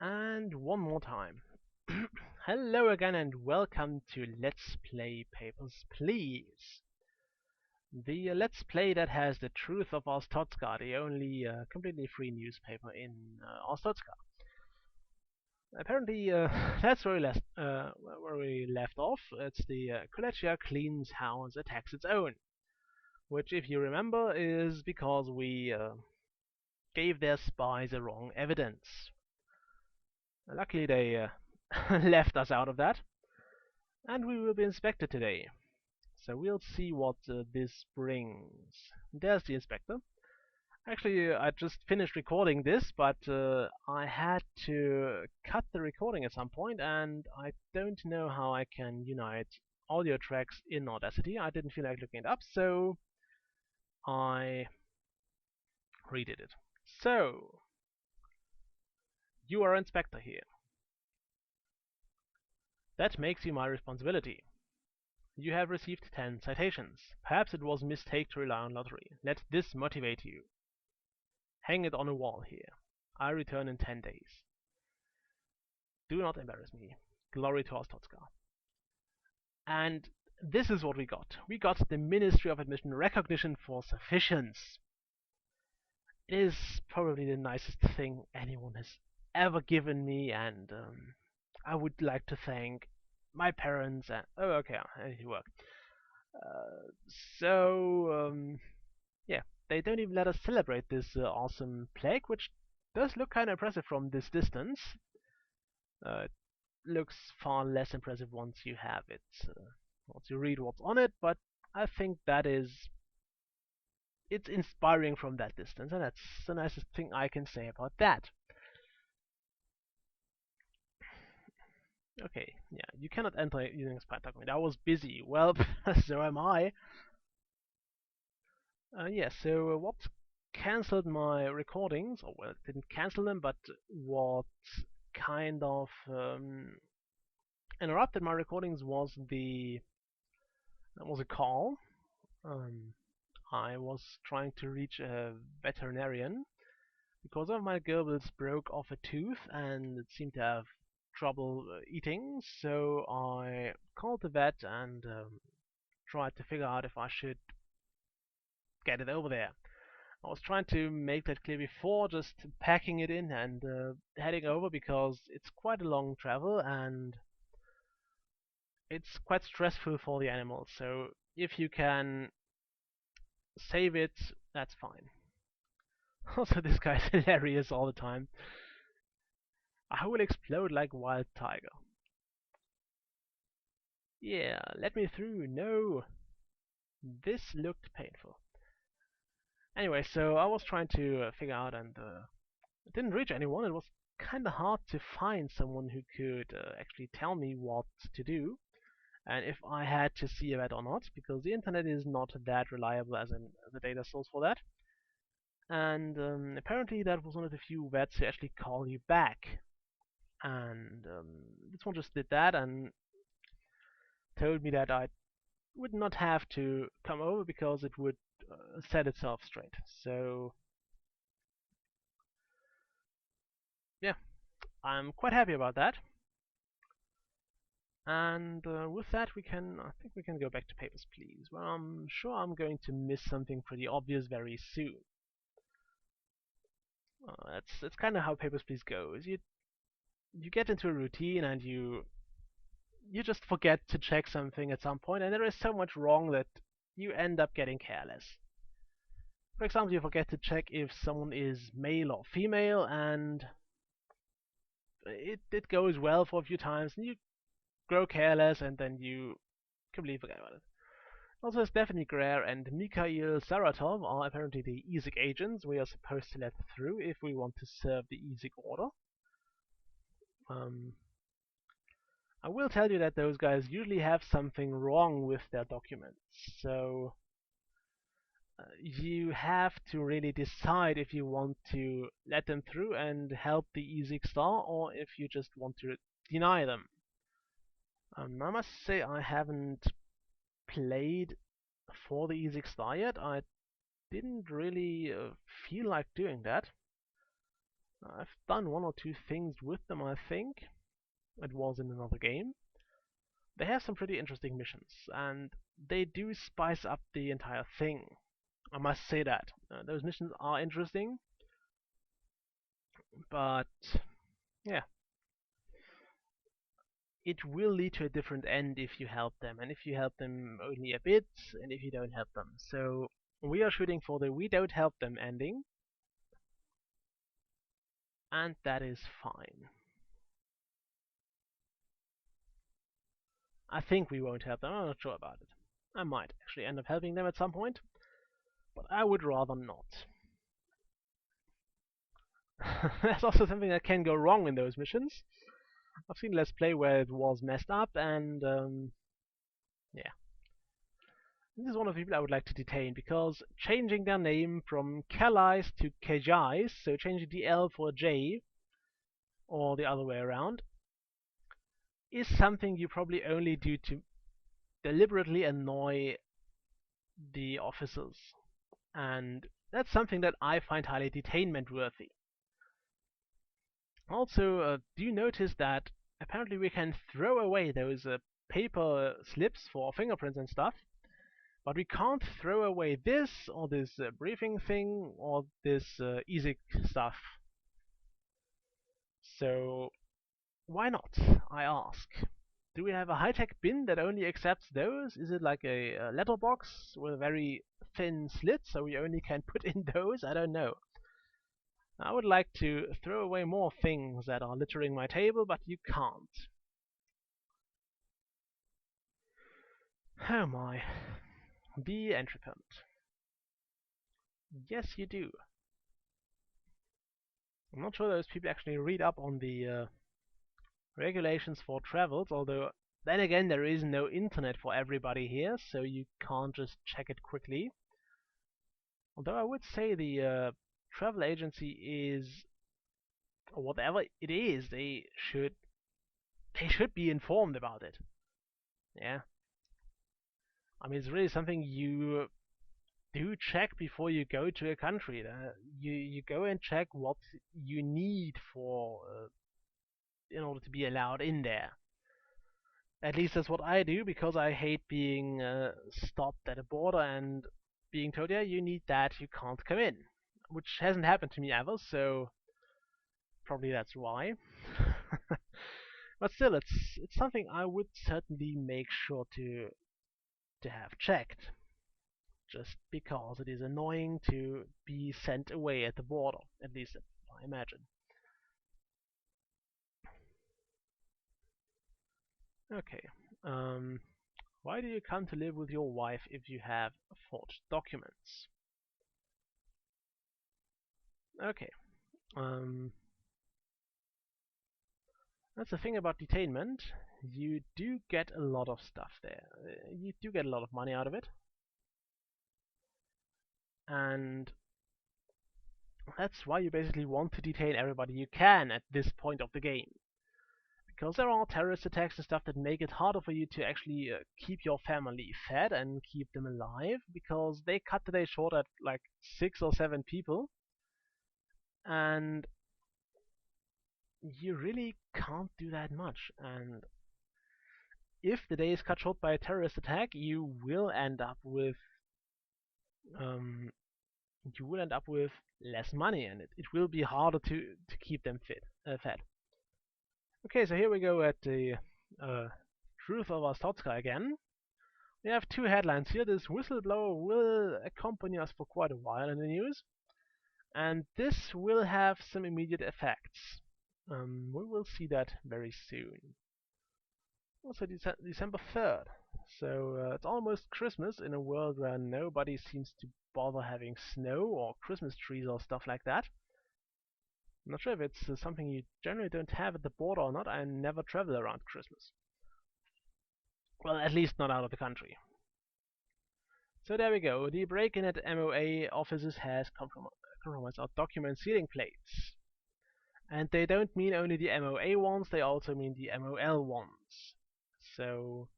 And one more time. Hello again and welcome to Let's Play Papers, Please. The Let's Play that has the truth of Ostotska, the only completely free newspaper in Ostotska. Apparently, that's where we left off. It's the Kolechia cleans house, attacks its own. Which, if you remember, is because we gave their spies the wrong evidence. Luckily, they left us out of that, and we will be inspected today. So we'll see what this brings. There's the inspector. Actually, I just finished recording this, but I had to cut the recording at some point, and I don't know how I can unite audio tracks in Audacity. I didn't feel like looking it up, so I redid it. So, you are inspector here. That makes you my responsibility. You have received 10 citations. Perhaps it was a mistake to rely on lottery. Let this motivate you. Hang it on a wall here. I return in 10 days. Do not embarrass me. Glory to Ostotska. And this is what we got. We got the Ministry of Admission recognition for sufficience. It is probably the nicest thing anyone has ever given me, and I would like to thank my parents and... Oh, okay, I need to work. Yeah, they don't even let us celebrate this awesome plague, which does look kind of impressive from this distance. It looks far less impressive once you have it, once you read what's on it, but I think it's inspiring from that distance, and that's the nicest thing I can say about that. Okay, yeah, you cannot enter using spy document. I was busy. Well, so am I. Yeah, so what cancelled my recordings, or well, it didn't cancel them, but what kind of interrupted my recordings was a call. I was trying to reach a veterinarian because one of my gerbils broke off a tooth and it seemed to have trouble eating, so I called the vet and tried to figure out if I should get it over there. I was trying to make that clear before, just packing it in and heading over, because it's quite a long travel and it's quite stressful for the animals. So if you can save it, that's fine. Also, this guy's hilarious all the time. I will explode like wild tiger. Yeah, let me through. No. This looked painful. Anyway, so I was trying to figure out, and it didn't reach anyone. It was kind of hard to find someone who could actually tell me what to do, and if I had to see a vet or not, because the internet is not that reliable as a data source for that. And apparently that was one of the few vets who actually call you back. And this one just did that and told me that I would not have to come over because it would set itself straight. So yeah, I'm quite happy about that. And with that, I think we can go back to Papers, Please. Well, I'm sure I'm going to miss something pretty obvious very soon. That's kind of how Papers, Please goes. You get into a routine and you just forget to check something at some point, and there is so much wrong that you end up getting careless. For example, you forget to check if someone is male or female, and it goes well for a few times, and you grow careless, and then you completely forget about it. Also, Stephanie Greer and Mikhail Saratov are apparently the EZIC agents we are supposed to let through if we want to serve the EZIC order. I will tell you that those guys usually have something wrong with their documents, so you have to really decide if you want to let them through and help the EZIC star, or if you just want to deny them. I must say I haven't played for the EZIC star yet. I didn't really feel like doing that. I've done one or two things with them, I think. It was in another game. They have some pretty interesting missions, and they do spice up the entire thing. I must say that. Those missions are interesting, but yeah, it will lead to a different end if you help them, and if you help them only a bit, and if you don't help them. So we are shooting for the we don't help them ending, and that is fine. I think we won't help them, I'm not sure about it. I might actually end up helping them at some point, but I would rather not. There's also something that can go wrong in those missions. I've seen Let's Play where it was messed up, and yeah. This is one of the people I would like to detain, because changing their name from Calais to Kajais, so changing the L for a J, or the other way around, is something you probably only do to deliberately annoy the officers. And that's something that I find highly detainment worthy. Also, do you notice that apparently we can throw away those paper slips for fingerprints and stuff, but we can't throw away this, or this briefing thing, or this ESIC stuff. So, why not, I ask? Do we have a high-tech bin that only accepts those? Is it like a letterbox with a very thin slit, so we only can put in those? I don't know. I would like to throw away more things that are littering my table, but you can't. Oh my. Be entry permit. Yes, you do. I'm not sure those people actually read up on the regulations for travels, although then again there is no internet for everybody here, so you can't just check it quickly. Although I would say the travel agency is, or whatever it is, they should be informed about it. Yeah. I mean, it's really something you do check before you go to a country. You go and check what you need for in order to be allowed in there. At least that's what I do, because I hate being stopped at a border and being told, yeah, you need that, you can't come in. Which hasn't happened to me ever, so probably that's why. But still, it's something I would certainly make sure to have checked, just because it is annoying to be sent away at the border. At least I imagine. Okay. Um, why do you come to live with your wife if you have forged documents? Okay. Um, that's the thing about detainment. You do get a lot of stuff there. You do get a lot of money out of it. And that's why you basically want to detain everybody you can at this point of the game. Because there are terrorist attacks and stuff that make it harder for you to actually keep your family fed and keep them alive, because they cut the day short at like 6 or 7 people, and you really can't do that much. And if the day is cut short by a terrorist attack, um, you will end up with less money, and it will be harder to keep them fed. Okay, so here we go at the truth of Ostotska again. We have two headlines here. This whistleblower will accompany us for quite a while in the news, and this will have some immediate effects. We will see that very soon. Also, December 3rd. So it's almost Christmas in a world where nobody seems to bother having snow or Christmas trees or stuff like that. I'm not sure if it's something you generally don't have at the border or not. I never travel around Christmas. Well, at least not out of the country. So there we go. The break-in at MOA offices has compromised our document sealing plates. And they don't mean only the MOA ones, they also mean the MOL ones. So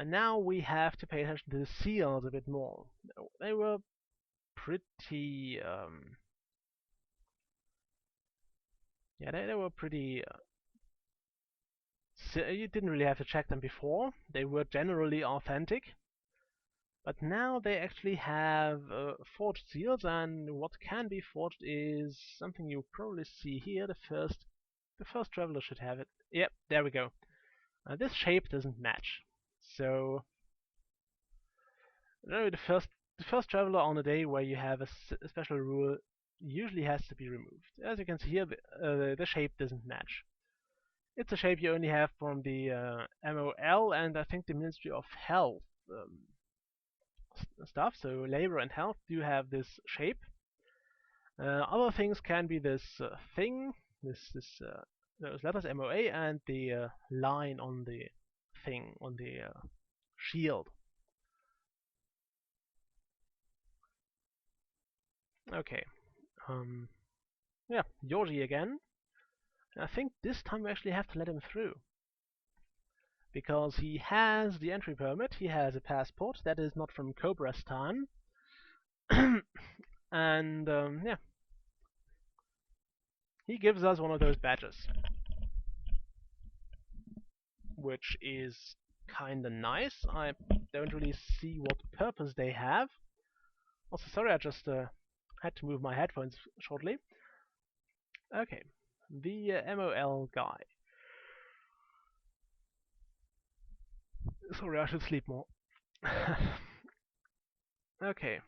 now we have to pay attention to the seals a bit more. They were pretty Yeah, they were pretty. You didn't really have to check them before. They were generally authentic. But now they actually have forged seals, and what can be forged is something you probably see here. The first traveler should have it. Yep, there we go. This shape doesn't match. So no, the first traveler on a day where you have a special rule usually has to be removed. As you can see here, the shape doesn't match. It's a shape you only have from the MOL and I think the Ministry of Health stuff. So labor and health do have this shape. Other things can be this thing, those letters MOA and the line on the thing on the shield. Okay. Yeah, Georgie again. I think this time we actually have to let him through because he has the entry permit. He has a passport that is not from Cobrastan, and yeah, he gives us one of those badges, which is kinda nice. I don't really see what purpose they have. Also, sorry, I just had to move my headphones shortly. Okay, the MOL guy. Sorry, I should sleep more. Okay,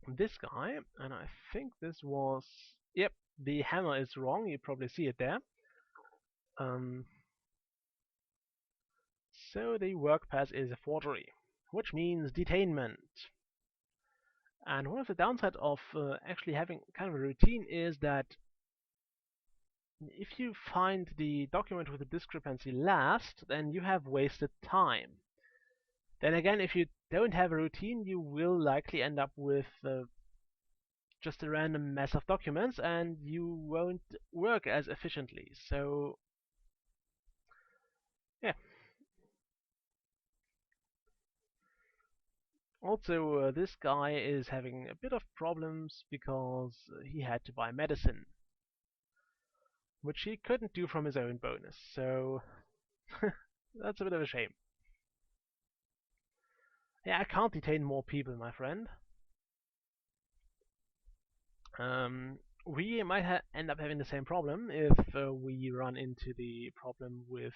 this guy, and I think this was. Yep, the hammer is wrong. You probably see it there. Um, so the work pass is a forgery, which means detainment. And one of the downsides of actually having kind of a routine is that if you find the document with the discrepancy last, then you have wasted time. Then again, if you don't have a routine, you will likely end up with just a random mess of documents and you won't work as efficiently. So, yeah. Also, this guy is having a bit of problems because he had to buy medicine, which he couldn't do from his own bonus. So, that's a bit of a shame. Yeah, I can't detain more people, my friend. We might end up having the same problem if we run into the problem with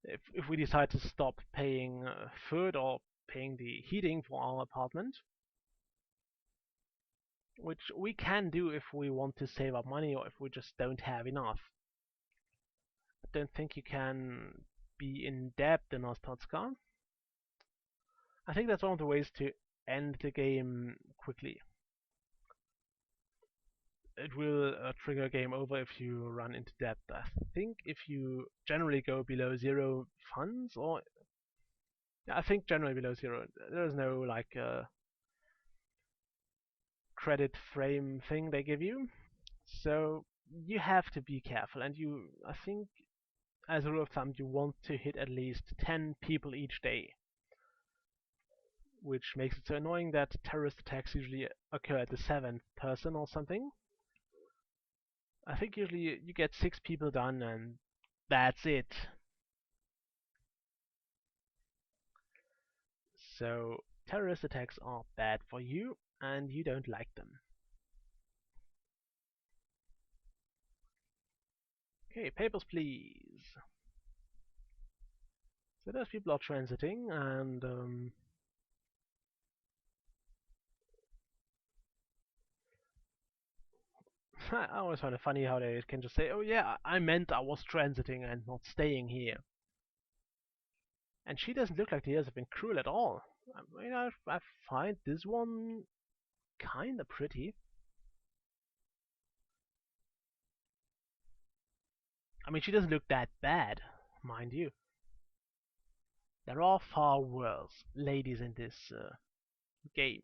if we decide to stop paying food or paying the heating for our apartment, which we can do if we want to save up money or if we just don't have enough. I don't think you can be in debt in Ostotska. I think that's one of the ways to end the game quickly. It will trigger game over if you run into debt. I think if you generally go below zero funds, or yeah, I think generally below zero, there's no like credit frame thing they give you. So you have to be careful, and I think, as a rule of thumb, you want to hit at least 10 people each day, which makes it so annoying that terrorist attacks usually occur at the 7th person or something. I think usually you get 6 people done and that's it. So terrorist attacks are bad for you and you don't like them. Okay, papers please. So those people are transiting and I always find it funny how they can just say, oh yeah, I meant I was transiting and not staying here. And she doesn't look like the years have been cruel at all. I mean, I find this one kinda pretty. I mean, she doesn't look that bad, mind you. There are far worse ladies in this game.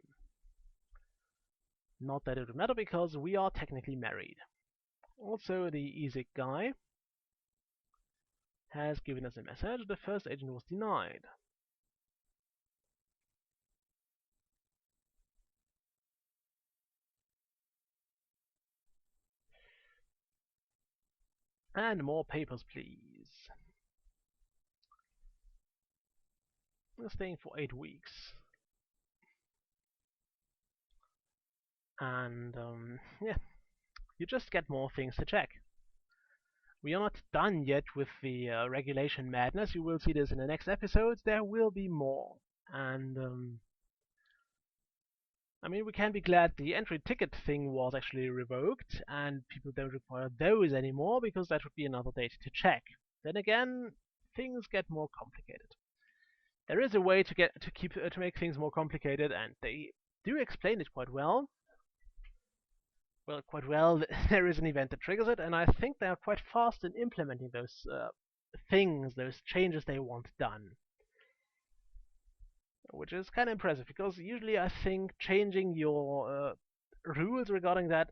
Not that it would matter because we are technically married. Also, the Isaac guy has given us a message. The first agent was denied. And more papers, please. We're staying for 8 weeks. And yeah, you just get more things to check. We are not done yet with the regulation madness. You will see this in the next episodes. There will be more. And I mean, we can be glad the entry ticket thing was actually revoked and people don't require those anymore because that would be another date to check. Then again, things get more complicated. There is a way to make things more complicated, and they do explain it quite well. Well, quite well. There is an event that triggers it, and I think they are quite fast in implementing those things, those changes they want done. Which is kind of impressive, because usually I think changing your rules regarding that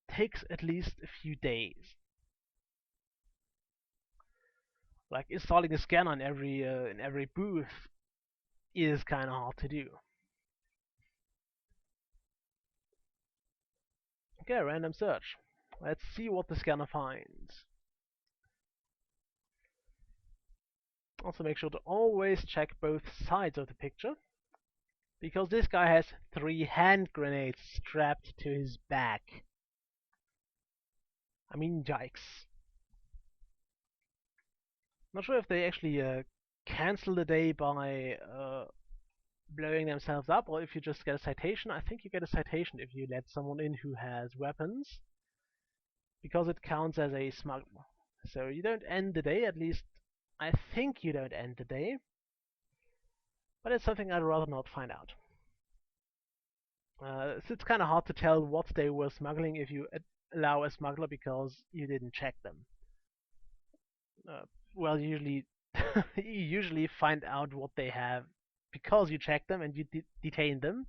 takes at least a few days. Like installing a scanner in every booth is kind of hard to do. Okay, random search. Let's see what the scanner finds. Also make sure to always check both sides of the picture, because this guy has 3 hand grenades strapped to his back. I mean, yikes. Not sure if they actually cancel the day by blowing themselves up, or if you just get a citation. I think you get a citation if you let someone in who has weapons, because it counts as a smuggler. So you don't end the day, at least I think you don't end the day, but it's something I'd rather not find out. So it's kind of hard to tell what they were smuggling if you allow a smuggler because you didn't check them. Well, you usually find out what they have because you check them and you detain them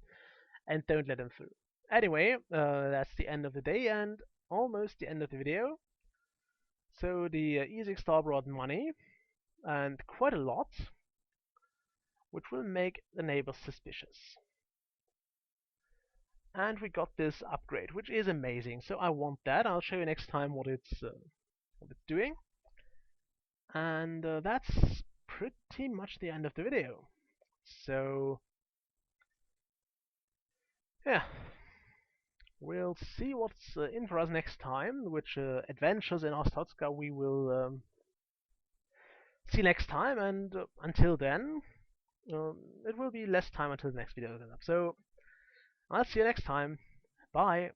and don't let them through. Anyway, that's the end of the day and almost the end of the video. So the EZIC star brought money, and quite a lot, which will make the neighbors suspicious. And we got this upgrade, which is amazing. So I want that. I'll show you next time what it's doing. And that's pretty much the end of the video. So yeah, we'll see what's in for us next time, which adventures in Ostotska we will see next time, and until then, it will be less time until the next video goes up. So I'll see you next time. Bye.